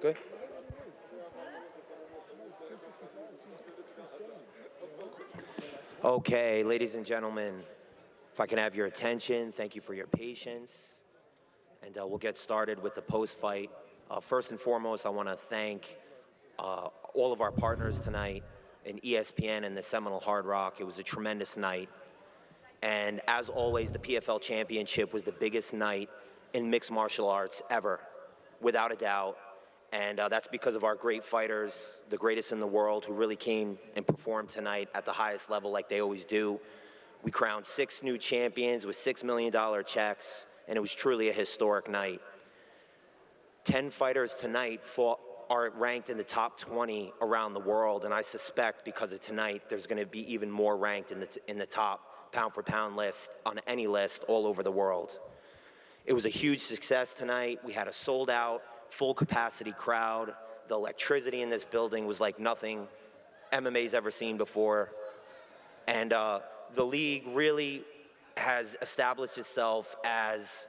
Good. Okay, ladies and gentlemen, if I can have your attention, thank you for your patience. And we'll get started with the post-fight. First and foremost, I want to thank all of our partners tonight in ESPN and the Seminole Hard Rock. It was a tremendous night. And as always, the PFL Championship was the biggest night in mixed martial arts ever, without a doubt. And that's because of our great fighters, the greatest in the world, who really came and performed tonight at the highest level like they always do. We crowned 6 new champions with $6 million checks, and it was truly a historic night. 10 fighters tonight are ranked in the top 20 around the world, and I suspect because of tonight, there's going to be even more ranked in the top pound-for-pound list on any list all over the world. It was a huge success tonight. We had a sold-out, full-capacity crowd. The electricity in this building was like nothing MMA's ever seen before. And the league really has established itself as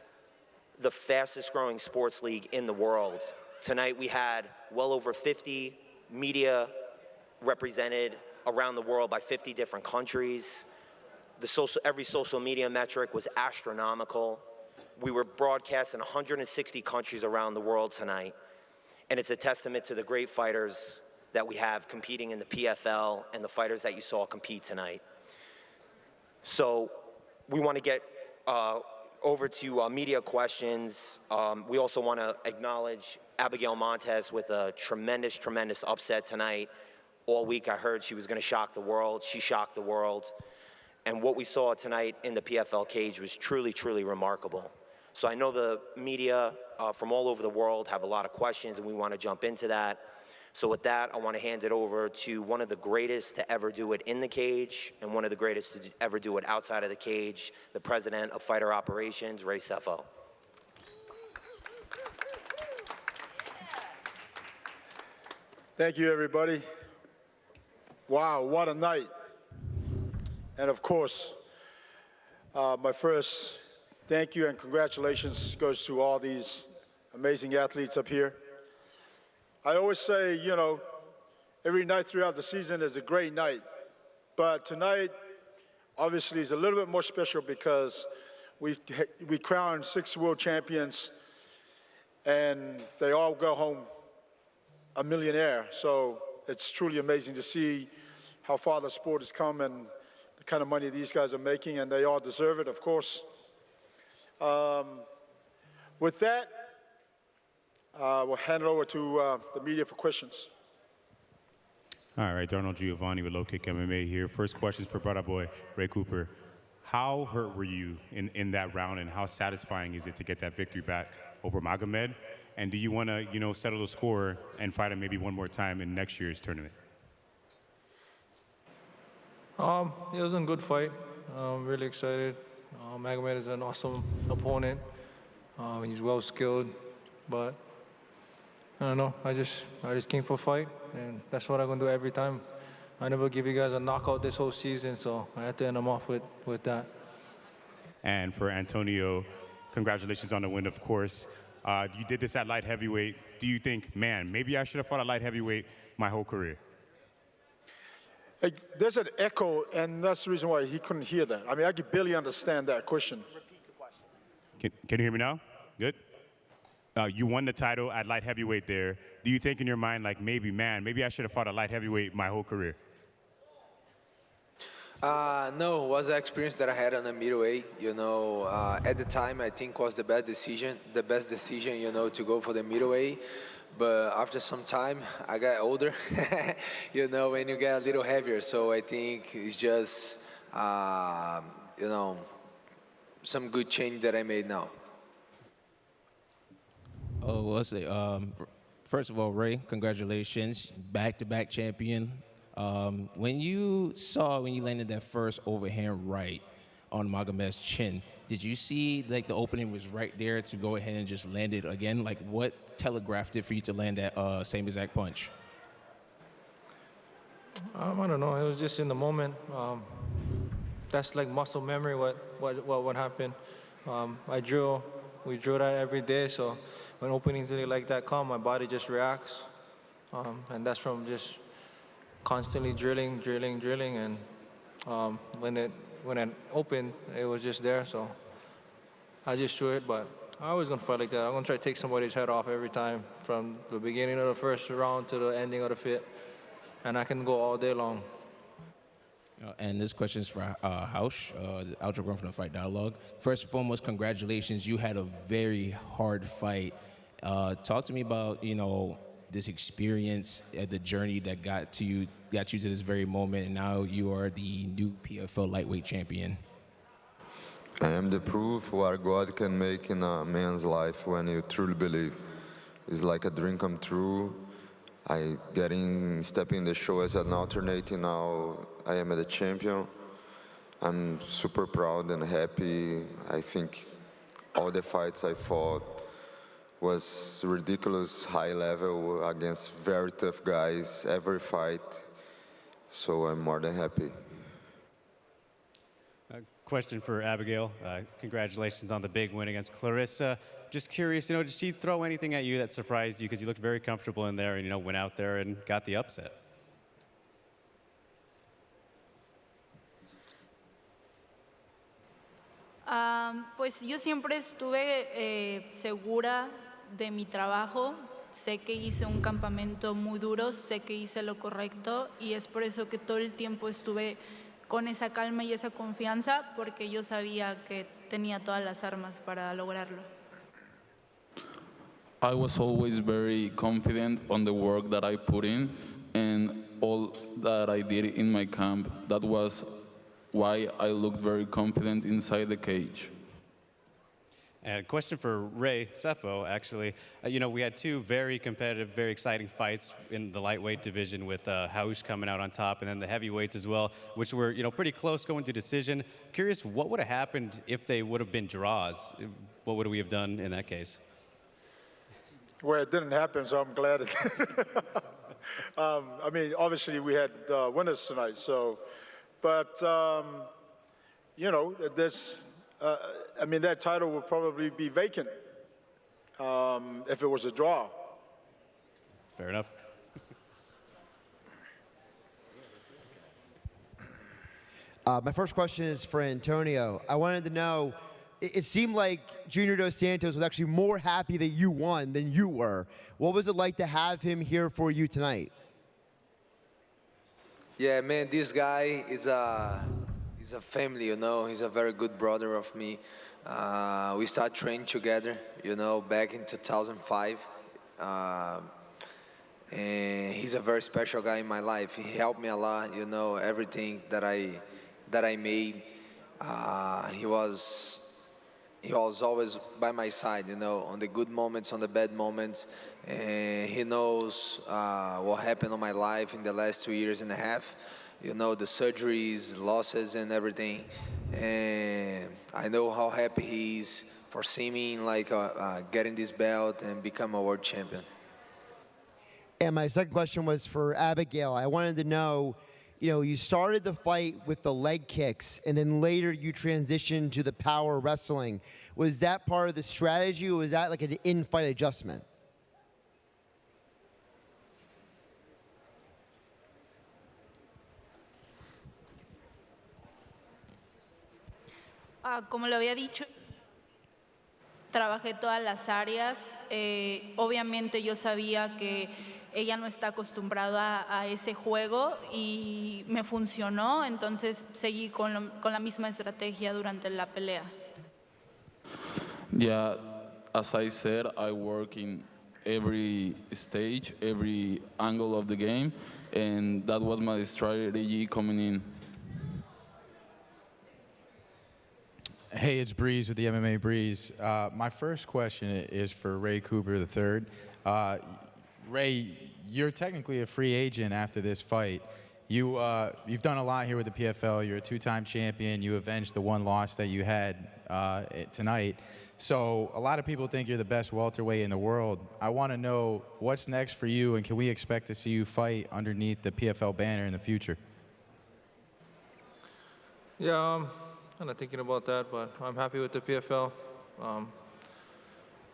the fastest-growing sports league in the world. Tonight we had well over 50 media represented around the world by 50 different countries. Every social media metric was astronomical. We were broadcast in 160 countries around the world tonight, and it's a testament to the great fighters that we have competing in the PFL and the fighters that you saw compete tonight. So we want to get over to media questions. We also want to acknowledge Abigail Montez with a tremendous, tremendous upset tonight. All week I heard she was going to shock the world. She shocked the world. And what we saw tonight in the PFL cage was truly, truly remarkable. So I know the media from all over the world have a lot of questions, and we want to jump into that. So with that, I want to hand it over to one of the greatest to ever do it in the cage and one of the greatest to ever do it outside of the cage, the president of Fighter Operations, Ray Sefo. Thank you, everybody. Wow, what a night. And of course, my first thank you and congratulations goes to all these amazing athletes up here. I always say, you know, every night throughout the season is a great night. But tonight, obviously, is a little bit more special because we crowned 6 world champions, and they all go home a millionaire. So it's truly amazing to see how far the sport has come and the kind of money these guys are making, and they all deserve it, of course. With that, we'll hand it over to the media for questions. All right, Darnell Giovanni with Low Kick MMA here. First question is for brother boy, Ray Cooper. How hurt were you in that round, and how satisfying is it to get that victory back over Magomed? And do you want to, you know, settle the score and fight him maybe one more time in next year's tournament? It was a good fight. I'm really excited. Magomed is an awesome opponent. He's well skilled, but I don't know. I just came for a fight, and that's what I'm gonna do every time. I never give you guys a knockout this whole season, so I had to end them off with that. And for Antonio, congratulations on the win, of course. You did this at light heavyweight. Do you think, man, maybe I should have fought at light heavyweight my whole career? Hey, there's an echo, and that's the reason why he couldn't hear that. I mean, I could barely understand that question. Repeat the question. Can you hear me now? Good? You won the title at light heavyweight there. Do you think in your mind, like, maybe I should have fought at light heavyweight my whole career? No, it was an experience that I had on the middleweight. You know, at the time, I think was the best decision, you know, to go for the middleweight. But after some time, I got older, you know, when you get a little heavier. So I think it's just, you know, some good change that I made now. Oh, well, let's say, first of all, Ray, congratulations, back-to-back champion. When you landed that first overhand right on Magomed's chin, did you see like the opening was right there to go ahead and just land it again? Like what telegraphed it for you to land that same exact punch? I don't know. It was just in the moment. That's like muscle memory. What happened? We drill that every day, so when openings like that come, my body just reacts. And that's from just constantly drilling, and when it opened, it was just there. So I just threw it, but I always gonna fight like that. I'm gonna try to take somebody's head off every time, from the beginning of the first round to the ending of the fifth, and I can go all day long. And this question is for Hausch, Ultra Run from the Fight Dialogue. First and foremost, congratulations. You had a very hard fight. Talk to me about, this experience, the journey that got you to this very moment, and now you are the new PFL lightweight champion. I am the proof what God can make in a man's life when you truly believe. It's like a dream come true. I step in the show as an alternating, now I am the champion. I'm super proud and happy. I think all the fights I fought was ridiculous high level against very tough guys, every fight. So I'm more than happy. Question for Abigail. Congratulations on the big win against Clarissa. Just curious, did she throw anything at you that surprised you? Because you looked very comfortable in there and, went out there and got the upset. Pues yo siempre estuve segura de mi trabajo. Sé que hice un campamento muy duro, sé que hice lo correcto y es por eso que todo el tiempo estuve con esa calma y esa confianza, porque yo sabía que tenía todas las armas para lograrlo. I was always very confident on the work that I put in and all that I did in my camp. That was why I looked very confident inside the cage. And a question for Ray Sefo, actually. We had two very competitive, very exciting fights in the lightweight division with Hausch coming out on top, and then the heavyweights as well, which were, pretty close going to decision. Curious, what would have happened if they would have been draws? What would we have done in that case? Well, it didn't happen, so I'm glad it obviously we had winners tonight, so, but, this, that title would probably be vacant if it was a draw. Fair enough. My first question is for Antonio. I wanted to know, it seemed like Junior Dos Santos was actually more happy that you won than you were. What was it like to have him here for you tonight? Yeah, man, this guy is a family, He's a very good brother of me. We started training together, back in 2005. And he's a very special guy in my life. He helped me a lot, everything that I made. He was always by my side, on the good moments, on the bad moments. And he knows what happened in my life in the last 2 years and a half. The surgeries, losses, and everything. And I know how happy he is for seeing me getting this belt and become a world champion. And my second question was for Abigail. I wanted to know, you started the fight with the leg kicks, and then later you transitioned to the power wrestling. Was that part of the strategy, or was that like an in-fight adjustment? Como lo había dicho, trabajé todas las áreas. Obviamente yo sabía que ella no está acostumbrada a ese juego y me funcionó, entonces seguí con la misma estrategia durante la pelea. Yeah, as I said, I work in every stage, every angle of the game, and that was my strategy coming in. Hey, it's Breeze with the MMA Breeze. My first question is for Ray Cooper III. Ray, you're technically a free agent after this fight. You've done a lot here with the PFL. You're a two-time champion. You avenged the one loss that you had tonight. So a lot of people think you're the best welterweight in the world. I want to know what's next for you, and can we expect to see you fight underneath the PFL banner in the future? Yeah, I'm kind of thinking about that, but I'm happy with the PFL.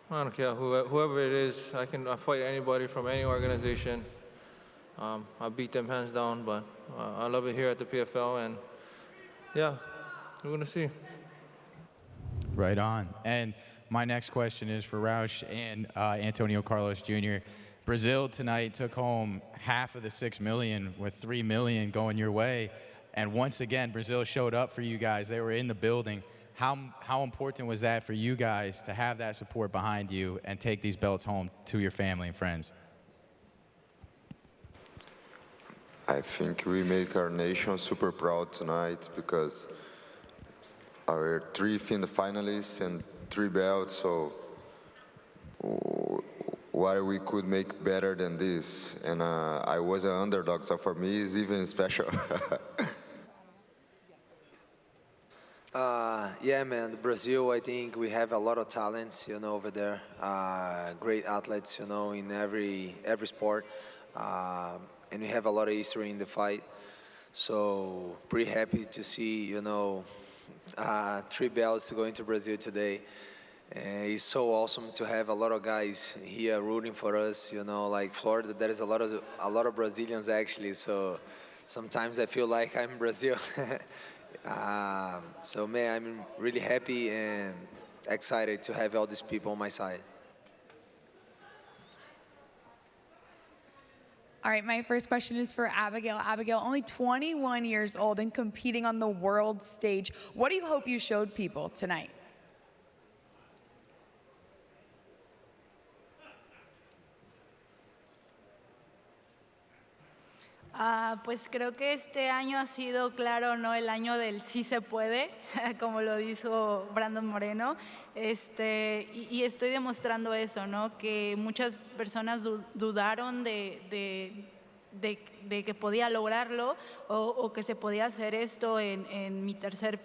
I don't care, whoever it is. I fight anybody from any organization. I beat them hands down, but I love it here at the PFL, and yeah, we're gonna see. Right on. And my next question is for Roush and Antonio Carlos Jr. Brazil tonight took home half of the $6 million, with $3 million going your way. And once again, Brazil showed up for you guys. They were in the building. How important was that for you guys to have that support behind you and take these belts home to your family and friends? I think we make our nation super proud tonight because our 3 finalists and 3 belts, so what we could make better than this? And I was an underdog, so for me it's even special. Yeah, man, Brazil, I think we have a lot of talents, you know, over there. Great athletes, you know, in every sport. And we have a lot of history in the fight. So pretty happy to see, you know, 3 belts going to Brazil today. And it's so awesome to have a lot of guys here rooting for us, you know, like Florida, there is a lot of Brazilians actually. So sometimes I feel like I'm in Brazil. So man, I'm really happy and excited to have all these people on my side. All right, my first question is for Abigail. Abigail, only 21 years old and competing on the world stage. What do you hope you showed people tonight? Pues creo que este año ha sido, claro, ¿no? El año del sí se puede, como lo dijo Brandon Moreno, y estoy demostrando eso, ¿no? Que muchas personas dudaron de que podía lograrlo o que se podía hacer esto en mi tercer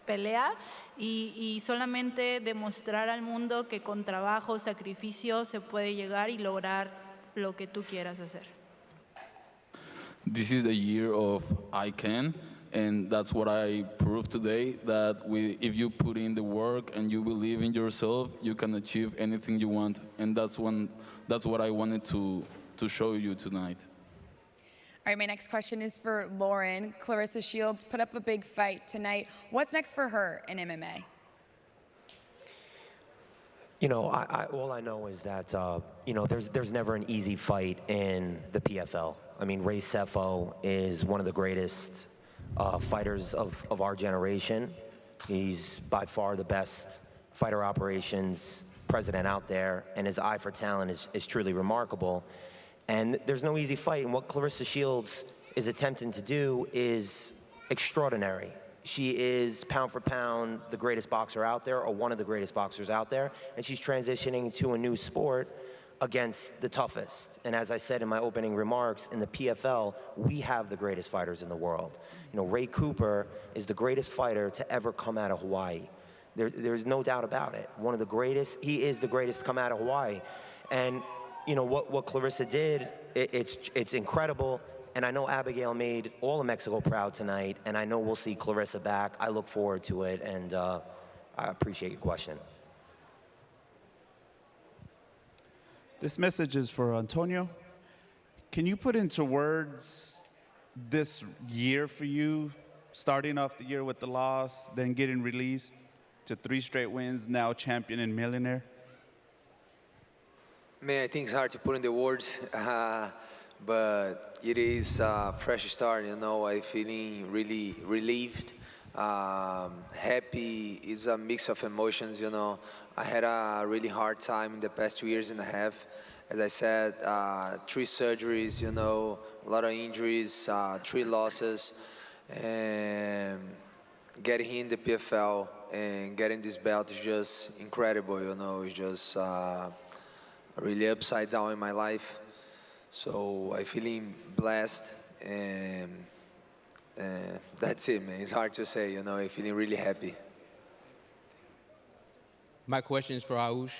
pelea y solamente demostrar al mundo que con trabajo, sacrificio se puede llegar y lograr lo que tú quieras hacer. This is the year of I can, and that's what I proved today, that if you put in the work and you believe in yourself, you can achieve anything you want, and that's what I wanted to show you tonight. All right, my next question is for Lauren. Clarissa Shields put up a big fight tonight. What's next for her in MMA? You know, all I know is that, you know, there's never an easy fight in the PFL. I mean, Ray Sefo is one of the greatest fighters of our generation. He's by far the best fighter operations president out there, and his eye for talent is truly remarkable. And there's no easy fight, and what Clarissa Shields is attempting to do is extraordinary. She is, pound for pound, the greatest boxer out there, or one of the greatest boxers out there, and she's transitioning to a new sport against the toughest. And as I said in my opening remarks, in the PFL, we have the greatest fighters in the world. You know, Ray Cooper is the greatest fighter to ever come out of Hawaii. There's no doubt about it. One of the greatest, he is the greatest to come out of Hawaii. And, you know, what Clarissa did, it's incredible. And I know Abigail made all of Mexico proud tonight, and I know we'll see Clarissa back. I look forward to it, and I appreciate your question. This message is for Antonio. Can you put into words this year for you, starting off the year with the loss, then getting released to 3 straight wins, now champion and millionaire? Man, I think it's hard to put in the words, but it is a fresh start, you know. I'm feeling really relieved, happy. It's a mix of emotions, you know. I had a really hard time in the past 2 years and a half. As I said, 3 surgeries, you know, a lot of injuries, 3 losses, and getting in the PFL and getting this belt is just incredible, you know. It's just really upside down in my life. So I'm feeling blessed, and that's it, man. It's hard to say, you know. I'm feeling really happy. My question is for Aush.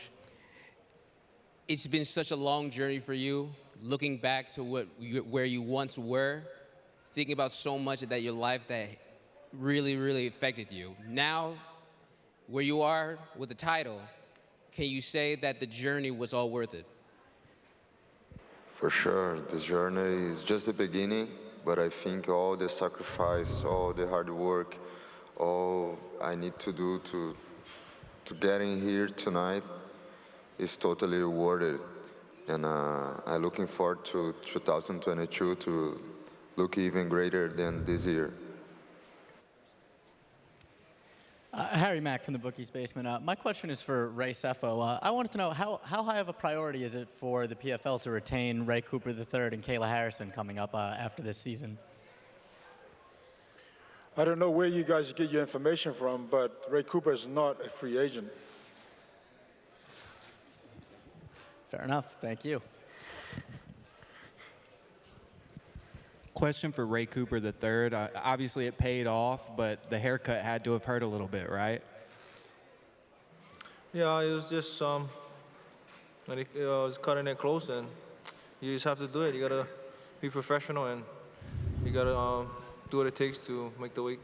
It's been such a long journey for you, looking back to where you once were, thinking about so much of your life that really, really affected you. Now, where you are with the title, can you say that the journey was all worth it? For sure, this journey is just the beginning, but I think all the sacrifice, all the hard work, all I need to do to get in here tonight is totally worth it. And I'm looking forward to 2022 to look even greater than this year. Harry Mack from the Bookies Basement. My question is for Ray Sefo. I wanted to know how high of a priority is it for the PFL to retain Ray Cooper III and Kayla Harrison coming up after this season? I don't know where you guys get your information from, but Ray Cooper is not a free agent. Fair enough. Thank you. Question for Ray Cooper III. Obviously, it paid off, but the haircut had to have hurt a little bit, right? Yeah, it was just when it was cutting it close, and you just have to do it. You gotta be professional, and you gotta do what it takes to make the weight.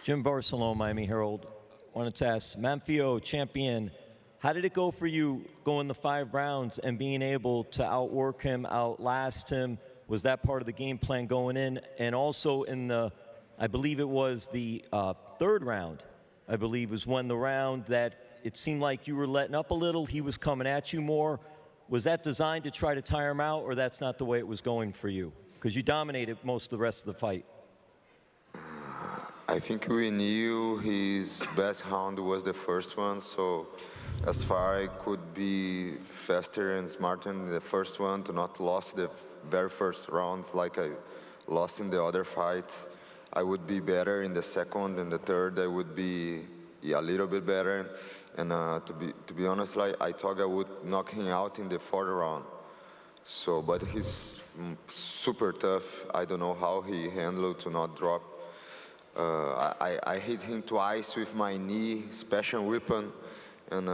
Jim Barcelona, Miami Herald. Wanted to ask, Manfio champion, how did it go for you going the 5 rounds and being able to outwork him, outlast him? Was that part of the game plan going in? And also in the, I believe it was the 3rd round, I believe was when the round that it seemed like you were letting up a little, he was coming at you more. Was that designed to try to tire him out, or that's not the way it was going for you? Because you dominated most of the rest of the fight. I think we knew his best round was the first one, so as far I could be faster and smarter in the first one to not lose the very first rounds like I lost in the other fights. I would be better in the second and the third. I would be a little bit better. And to be honest, like, I thought I would knock him out in the 4th round. So, but he's super tough. I don't know how he handled to not drop. I hit him twice with my knee, special weapon, and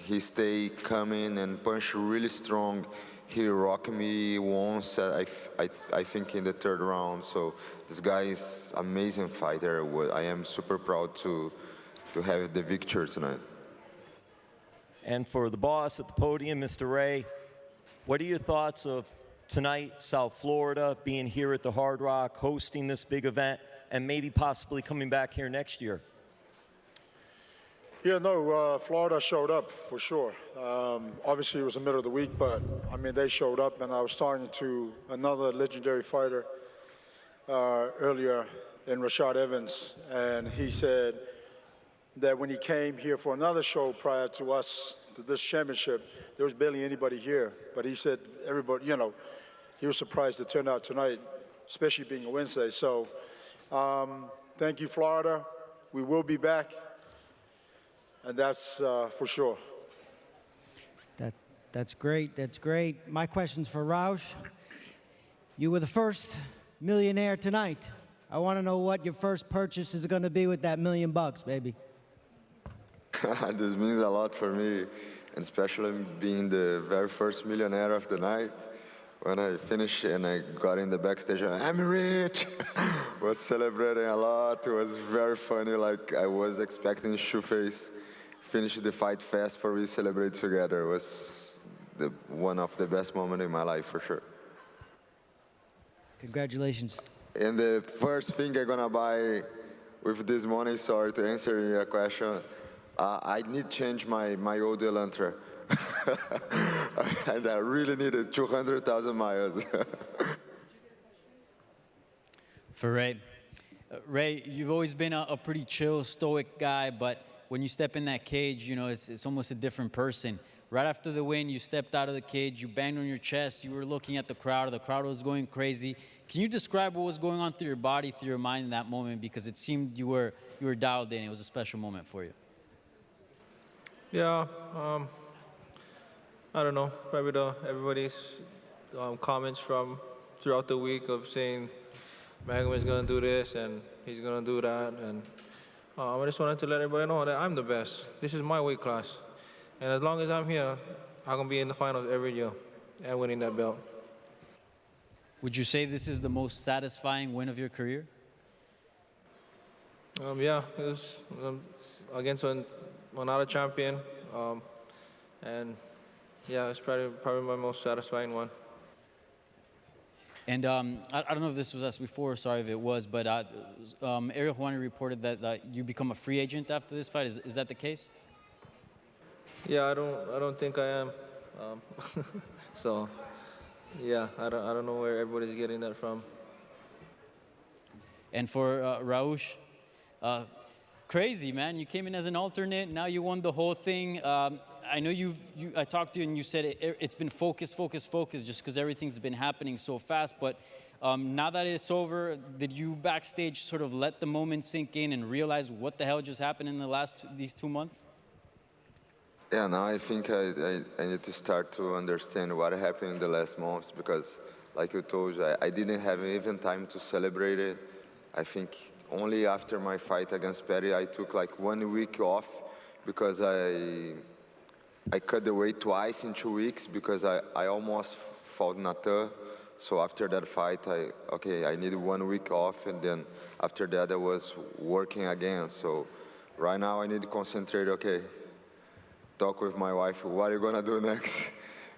he stayed coming and punched really strong. He rocked me once, I think in the 3rd round. So this guy is amazing fighter. I am super proud to have the victory tonight. And for the boss at the podium, Mr. Ray, what are your thoughts of tonight, South Florida, being here at the Hard Rock, hosting this big event, and maybe possibly coming back here next year? Yeah, no, Florida showed up for sure. Obviously, it was the middle of the week, but I mean, they showed up, and I was talking to another legendary fighter earlier in Rashad Evans, and he said that when he came here for another show prior to us, to this championship, there was barely anybody here. But he said everybody, you know, he was surprised it turned out tonight, especially being a Wednesday. So thank you, Florida. We will be back. And that's for sure. That's great. That's great. My question's for Roush. You were the first millionaire tonight. I want to know what your first purchase is going to be with that $1 million, baby. This means a lot for me, and especially being the very first millionaire of the night. When I finished and I got in the backstage, I'm rich. Was celebrating a lot. It was very funny. Like I was expecting Shoeface finish the fight fast for we celebrate together. It was one of the best moments in my life for sure. Congratulations. And the first thing I'm gonna buy with this money, sorry to answer your question, I need to change my old Elantra. And I really needed 200,000 miles. For Ray. Ray, you've always been a pretty chill, stoic guy, but when you step in that cage, you know, it's almost a different person. Right after the win, you stepped out of the cage, you banged on your chest, you were looking at the crowd was going crazy. Can you describe what was going on through your body, through your mind in that moment? Because it seemed you were dialed in. It was a special moment for you. Yeah, I don't know. Probably everybody's comments from throughout the week of saying Magomad's gonna do this and he's gonna do that, and I just wanted to let everybody know that I'm the best. This is my weight class, and as long as I'm here, I'm gonna be in the finals every year and winning that belt. Would you say this is the most satisfying win of your career? Yeah, it was against another champion, and yeah, it's probably my most satisfying one. And I don't know if this was asked before, sorry if it was, but Ariel Helwani reported that you become a free agent after this fight. Is that the case? Yeah, I don't think I am. So, yeah, I don't know where everybody's getting that from. And for Raush, crazy, man. You came in as an alternate. Now you won the whole thing. I know I talked to you and you said it's been focus, just because everything's been happening so fast. But now that it's over, did you backstage sort of let the moment sink in and realize what the hell just happened in these 2 months? Yeah, now I think I need to start to understand what happened in the last months because, like you told, I didn't have even time to celebrate it. I think only after my fight against Perry, I took like 1 week off because I cut the weight twice in 2 weeks because I almost fought Natan. So after that fight, I needed 1 week off, and then after that I was working again. So right now I need to concentrate, talk with my wife, what are you gonna do next?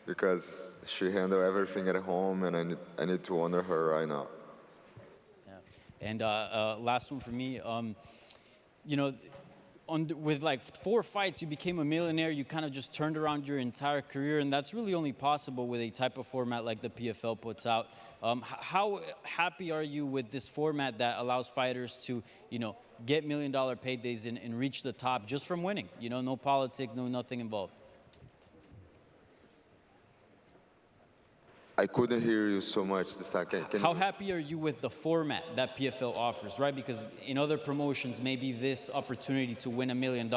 Because she handled everything at home, and I need to honor her right now. Yeah. And last one for me, with like 4 fights, you became a millionaire. You kind of just turned around your entire career, and that's really only possible with a type of format like the PFL puts out. How happy are you with this format that allows fighters to, get $1 million paydays and reach the top just from winning? No politics, nothing involved. I couldn't hear you so much this time. How happy are you with the format that PFL offers, right? Because in other promotions, maybe this opportunity to win $1 million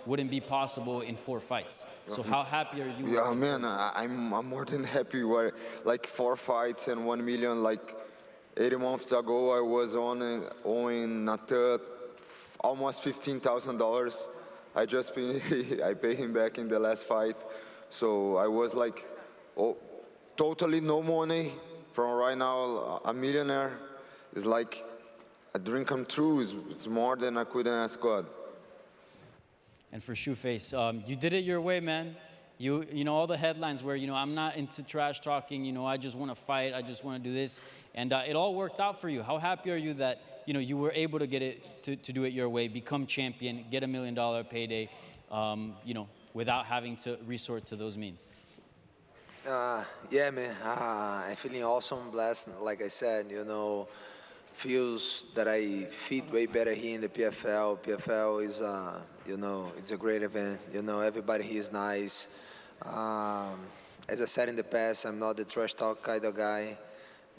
wouldn't be possible in 4 fights. So how happy are you? Yeah, man, I'm more than happy. Like 4 fights and 1 million. Like 80 months ago, I was owing Natan almost $15,000. I paid him back in the last fight. So I was like, totally no money. From right now, a millionaire is like a dream come true. It's more than I could ask God. And for Shoeface, you did it your way, man. You know all the headlines where I'm not into trash talking. I just want to fight. I just want to do this, and it all worked out for you. How happy are you that you were able to get it to do it your way, become champion, get $1 million payday, without having to resort to those means? Yeah, man. I'm feeling awesome, blessed. Like I said, feels that I fit way better here in the PFL. PFL is, it's a great event. Everybody here is nice. As I said in the past, I'm not the trash talk kind of guy.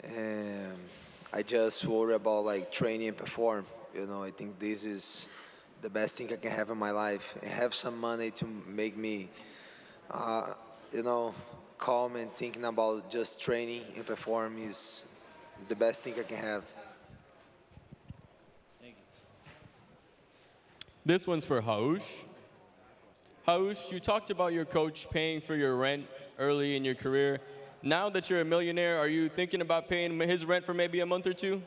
And I just worry about like training and perform. I think this is the best thing I can have in my life. And have some money to make me, calm and thinking about just training and perform is the best thing I can have. This one's for Haush. Haush, you talked about your coach paying for your rent early in your career. Now that you're a millionaire, are you thinking about paying his rent for maybe a month or 2?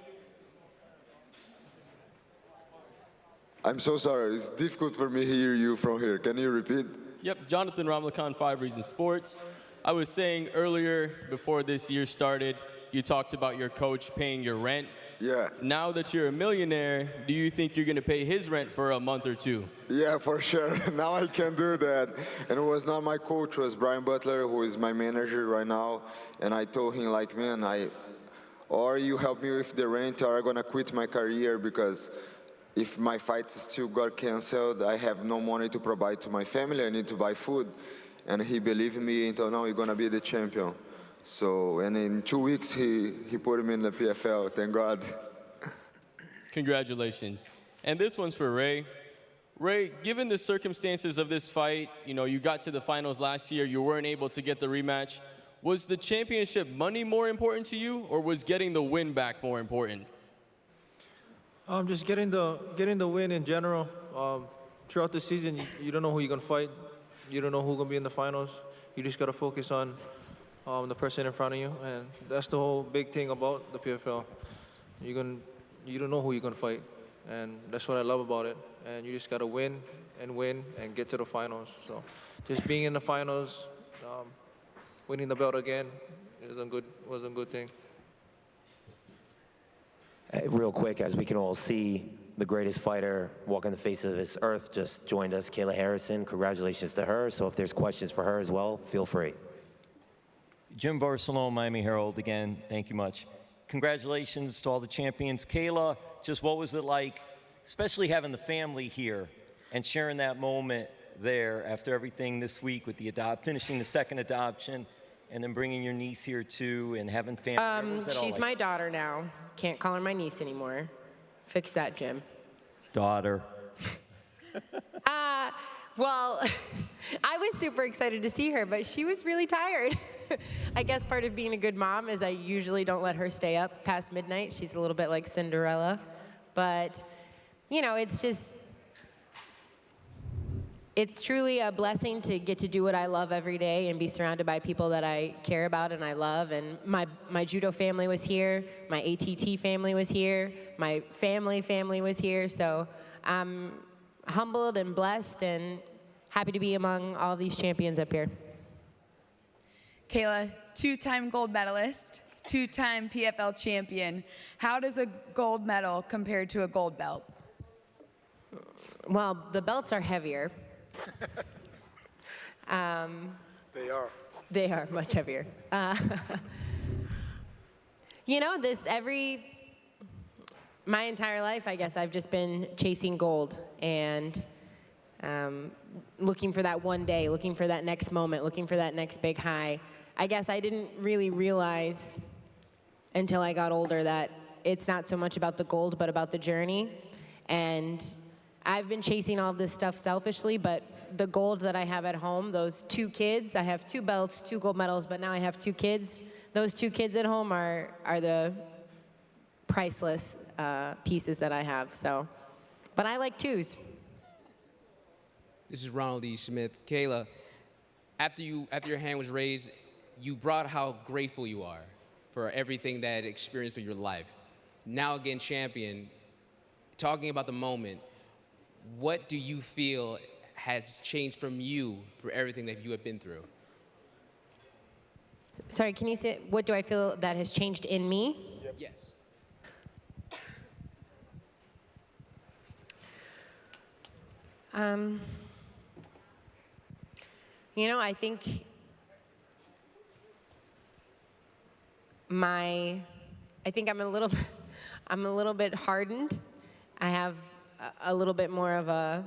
I'm so sorry. It's difficult for me to hear you from here. Can you repeat? Yep, Jonathan Ramlakan, 5 Reasons Sports. I was saying earlier, before this year started, you talked about your coach paying your rent. Yeah. Now that you're a millionaire, do you think you're going to pay his rent for a month or 2? Yeah, for sure. Now I can do that. And it was not my coach, it was Brian Butler, who is my manager right now. And I told him, like, man, or you help me with the rent, or I'm going to quit my career, because if my fight still got canceled, I have no money to provide to my family. I need to buy food. And he believed in me and told, no, you're going to be the champion. So, and in 2 weeks, he put me in the PFL, thank God. Congratulations. And this one's for Ray. Ray, given the circumstances of this fight, you got to the finals last year, you weren't able to get the rematch. Was the championship money more important to you, or was getting the win back more important? Just getting the win in general. Throughout the season, you don't know who you're gonna fight. You don't know who's gonna be in the finals. You just gotta focus on the person in front of you, and that's the whole big thing about the PFL. You don't know who you're gonna fight. and that's what I love about it. And you just gotta win and get to the finals. So, just being in the finals, winning the belt again was a good thing. Real quick, as we can all see, the greatest fighter walking the face of this earth just joined us, Kayla Harrison. Congratulations to her. So if there's questions for her as well, feel free. Jim Barcelona, Miami Herald, again, thank you much. Congratulations to all the champions. Kayla, just what was it like, especially having the family here and sharing that moment there after everything this week with the finishing the second adoption and then bringing your niece here too and having family? What was that all She's like? my daughter now. Can't call her my niece anymore. Fix that, Jim. Daughter. Well, I was super excited to see her, but she was really tired. I guess part of being a good mom is I usually don't let her stay up past midnight. She's a little bit like Cinderella. But, you know, it's truly a blessing to get to do what I love every day and be surrounded by people that I care about and I love. And my judo family was here. My ATT family was here. My family was here. So I'm humbled and blessed and happy to be among all these champions up here. Kayla, two-time gold medalist, two-time PFL champion. How does a gold medal compare to a gold belt? Well, the belts are heavier. They are. They are much heavier. You know, my entire life, I guess, I've just been chasing gold and looking for that one day, looking for that next moment, looking for that next big high. I guess I didn't really realize until I got older that it's not so much about the gold, but about the journey. And I've been chasing all of this stuff selfishly, but the gold that I have at home, those 2 kids, I have 2 belts, 2 gold medals, but now I have 2 kids. Those 2 kids at home are the priceless pieces that I have. So, but I like 2s. This is Ronald E. Smith. Kayla, after your hand was raised, you brought how grateful you are for everything that experienced in your life. Now again, champion, talking about the moment, what do you feel has changed from you for everything that you have been through? Sorry, can you say, what do I feel that has changed in me? Yes. You know, I think I'm a little bit hardened. I have a little bit more of a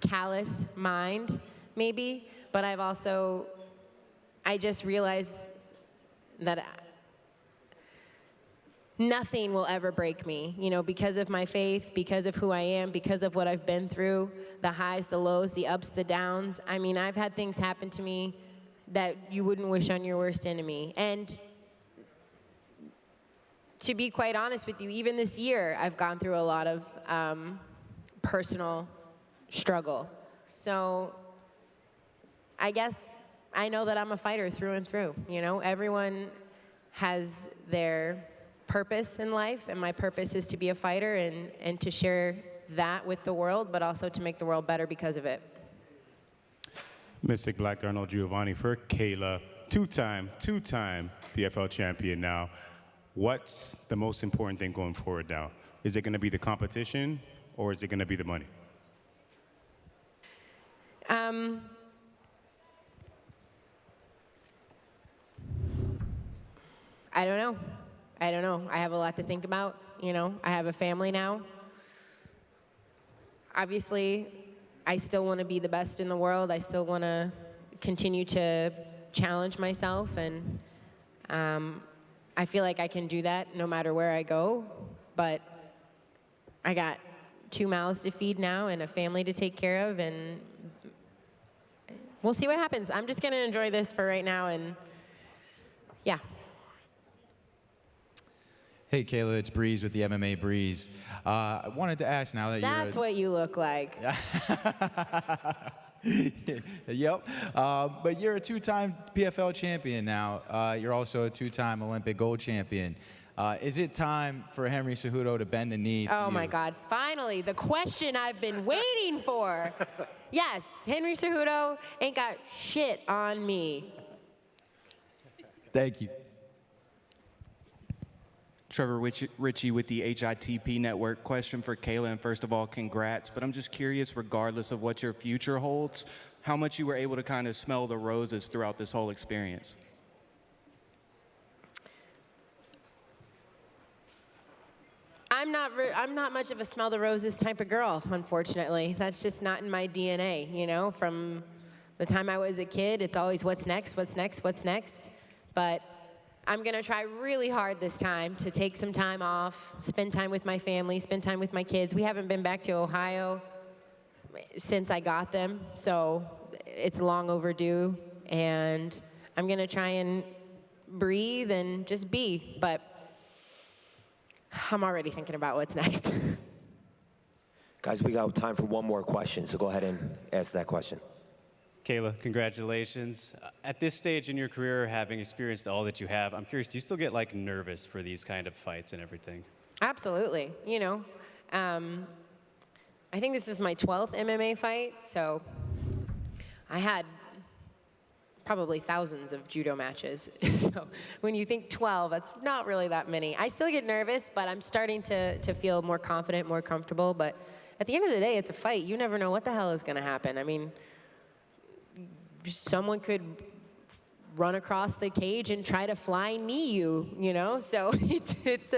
callous mind, maybe, but I just realized that nothing will ever break me, you know, because of my faith, because of who I am, because of what I've been through, the highs, the lows, the ups, the downs. I mean, I've had things happen to me that you wouldn't wish on your worst enemy. And to be quite honest with you, even this year, I've gone through a lot of personal struggle. So I guess I know that I'm a fighter through and through. You know, everyone has their purpose in life, and my purpose is to be a fighter and to share that with the world, but also to make the world better because of it. Mystic Black Arnold Giovanni for Kayla, two-time PFL champion now. What's the most important thing going forward now? Is it going to be the competition, or is it going to be the money? I don't know. I have a lot to think about. You know, I have a family now. Obviously, I still want to be the best in the world. I still want to continue to challenge myself, and I feel like I can do that no matter where I go. But I got 2 mouths to feed now and a family to take care of, and we'll see what happens. I'm just going to enjoy this for right now, and yeah. Hey, Kayla, it's Breeze with the MMA Breeze. I wanted to ask now that That's what you look like. Yep. But you're a 2-time PFL champion now. You're also a 2-time Olympic gold champion. Is it time for Henry Cejudo to bend the knee to Oh you? my God, finally, the question I've been waiting for. Yes, Henry Cejudo ain't got shit on me. Thank you. Trevor Ritchie with the HITP Network. Question for Kayla, and first of all, congrats. But I'm just curious, regardless of what your future holds, how much you were able to kind of smell the roses throughout this whole experience. I'm not much of a smell the roses type of girl, unfortunately. That's just not in my DNA, you know? From the time I was a kid, it's always what's next, what's next, what's next. But I'm gonna try really hard this time to take some time off, spend time with my family, spend time with my kids. We haven't been back to Ohio since I got them, so it's long overdue. And I'm gonna try and breathe and just be, but I'm already thinking about what's next. Guys, we got time for one more question, so go ahead and ask that question. Kayla, congratulations. At this stage in your career, having experienced all that you have, I'm curious, do you still get like nervous for these kind of fights and everything? Absolutely, you know. I think this is my 12th MMA fight, so I had probably thousands of judo matches. So when you think 12, that's not really that many. I still get nervous, but I'm starting to feel more confident, more comfortable. But at the end of the day, it's a fight. You never know what the hell is going to happen. I mean, someone could run across the cage and try to fly knee you, you know? So it's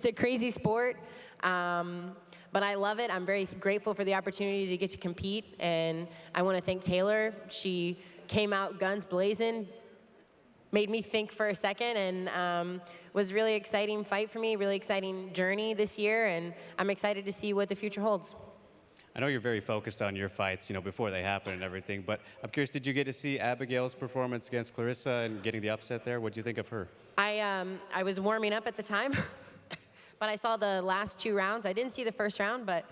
a crazy sport. But I love it. I'm very grateful for the opportunity to get to compete. And I want to thank Taylor. She came out guns blazing, made me think for a second, and was a really exciting fight for me, really exciting journey this year. And I'm excited to see what the future holds. I know you're very focused on your fights, you know, before they happen and everything, but I'm curious, did you get to see Abigail's performance against Clarissa and getting the upset there? What did you think of her? I was warming up at the time, but I saw the last 2 rounds. I didn't see the first round, but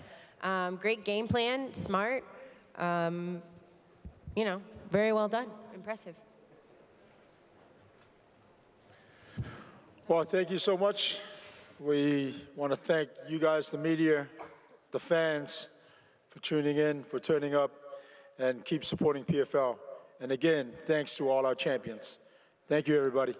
great game plan, smart, you know, very well done, impressive. Well, thank you so much. We want to thank you guys, the media, the fans, for tuning in, for turning up, and keep supporting PFL. And again, thanks to all our champions. Thank you, everybody.